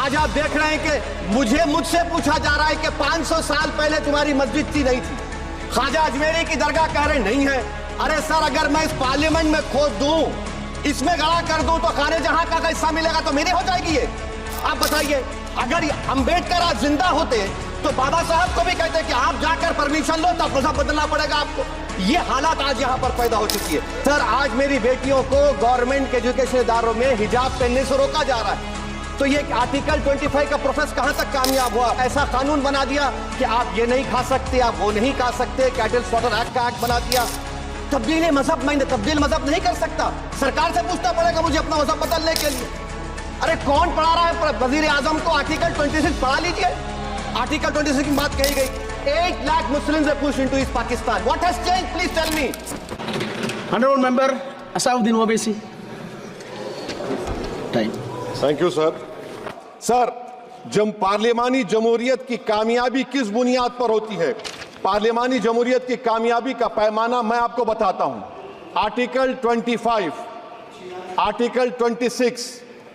आज आप देख रहे हैं कि मुझसे पूछा जा रहा है कि 500 साल पहले तुम्हारी मस्जिद थी नहीं थी। ख्वाजा अजमेरी की दरगाह कह रहे नहीं है। अरे सर, अगर मैं इस पार्लियामेंट में खोद दूं, इसमें गड़ा कर दूं, तो खाने जहां का हिस्सा मिलेगा तो मेरी हो जाएगी ये। आप बताइए, अगर अंबेडकर आज जिंदा होते तो बाबा साहब को भी कहते कि आप जाकर परमिशन लो, तब मजहब बदलना पड़ेगा आपको। ये हालात आज यहाँ पर पैदा हो चुकी है। सर, आज मेरी बेटियों को गवर्नमेंट के एजुकेशन इदारों में हिजाब पहनने से रोका जा रहा है। तो ये आर्टिकल 25 का प्रोसेस कहां तक कामयाब हुआ? ऐसा कानून बना दिया कि आप ये नहीं खा सकते, आप वो नहीं खा सकते, कैटल स्लॉटर एक्ट का एक्ट बना दिया। तब्दील मजहब, मैं तब्दील मजहब नहीं कर सकता। सरकार से पूछना पड़ेगा मुझे अपना मजहब बदलने के लिए। अरे कौन पढ़ा रहा है वजीर आजम को? आर्टिकल 26 पढ़ा लीजिए। आर्टिकल 26 की बात कही गई। 8 lakh Muslims are pushed into East Pakistan. What has changed? Please tell me. Honorable Member Asauddin Owaisi. Time. Thank you sir. Sir, parliamentary जमहूरियत की कामयाबी किस बुनियाद पर होती है? पार्लियामानी जमहूरियत की कामयाबी का पैमाना मैं आपको बताता हूं। Article 25, article 26,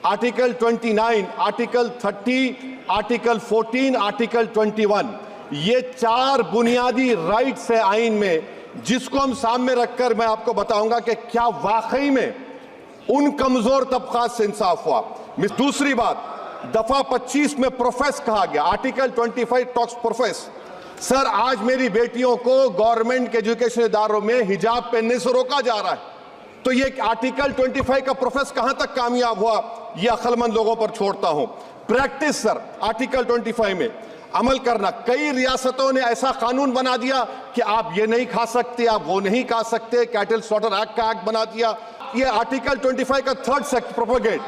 article 29, article 30, article 14, article 21, ये 4 बुनियादी राइट्स है आइन में, जिसको हम सामने रखकर मैं आपको बताऊंगा कि क्या वाकई में उन कमजोर तबकात से इंसाफ हुआ। दूसरी बात, दफा 25 में प्रोफेस कहा गया। Article 25 talks profess. सर, आज मेरी बेटियों को गवर्नमेंट के एजुकेशन इदारों में हिजाब पहनने से रोका जा रहा है। तो ये आर्टिकल 25 का प्रोफेस कहां तक कामयाब हुआ, ये अक्लमंद लोगों पर छोड़ता हूं। प्रैक्टिस सर, आर्टिकल 25 में अमल करना। कई रियासतों ने ऐसा कानून बना दिया कि आप ये नहीं खा सकते, आप वो नहीं खा सकते, कैटल स्लॉटर एक्ट का एक्ट बना दिया। ये आर्टिकल 25 का 3rd सेक्शन प्रोपेगेट।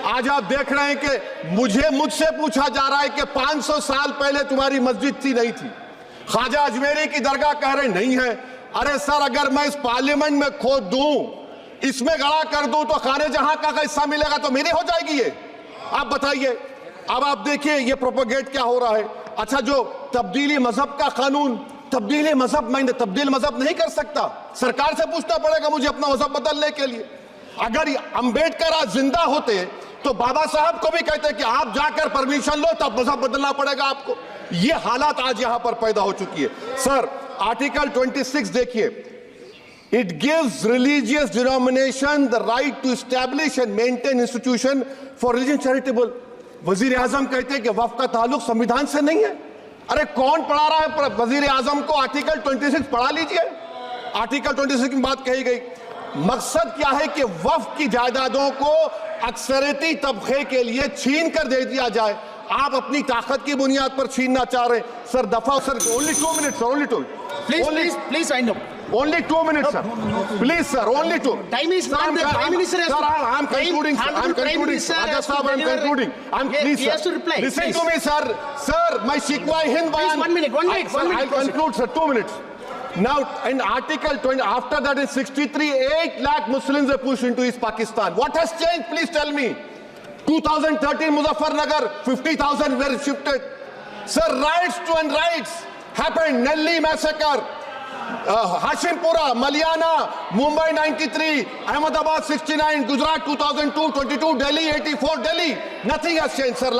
आज आप देख रहे हैं कि मुझसे पूछा जा रहा है कि 500 साल पहले तुम्हारी मस्जिद थी नहीं थी। ख्वाजा अजमेरी की दरगाह कह रहे नहीं है। अरे सर, अगर मैं इस पार्लियामेंट में खोद दूं, इसमें गड़ा कर दूं, तो खाने जहां का हिस्सा मिलेगा तो मेरी हो जाएगी ये। आप बताइए। अब आप देखिए ये प्रोपेगेट क्या हो रहा है। अच्छा, जो तब्दीली मजहब का कानून, तब्दीली मजहब, मैं तब्दील मजहब नहीं कर सकता। सरकार से पूछना पड़ेगा मुझे अपना मजहब बदलने के लिए। अगर अंबेडकर आज जिंदा होते तो बाबा साहब को भी कहते कि आप जाकर परमिशन लो, तब मजहब बदलना पड़ेगा आपको। ये हालात आज यहां पर पैदा हो चुकी है। सर, आर्टिकल 26 देखिए। It gives religious denomination the right to establish and maintain institution for religion charitable. वजीर आजम कहते हैं कि वक्फ का ताल्लुक संविधान से नहीं है। अरे कौन पढ़ा रहा है वजीर आजम को? आर्टिकल 26 पढ़ा लीजिए। आर्टिकल 26 की बात कही गई। मकसद क्या है कि वक्फ की जायदादों को अक्सरियती तबके के लिए छीन कर दे दिया जाए। आप अपनी ताकत की बुनियाद पर छीनना चाह रहे हैं। सर, दफा sir, only 2 minutes, sir, only 2. Please, I know. Only 2 minutes, sir. Please, sir, only 2. Time is not the Prime Minister has to. Sir, I'm concluding, sir. I'm concluding. Raja Sahab, I'm concluding. Please, he has to reply. Listen to me, sir. Sir, my Shikwa Hind Bayan. Please, one minute. I'll conclude, sir. 2 minutes. Now, in Article 20, after that in 63, 8 lakh Muslims were pushed into East Pakistan. What has changed? Please tell me. 2013 Muzaffarnagar, 50,000 were shifted. Sir, riots and riots happened. Nelli massacre, Hashimpura, Maliana, Mumbai 93, Ahmedabad 69, Gujarat 2002, 22, Delhi 84, Delhi. Nothing has changed, sir.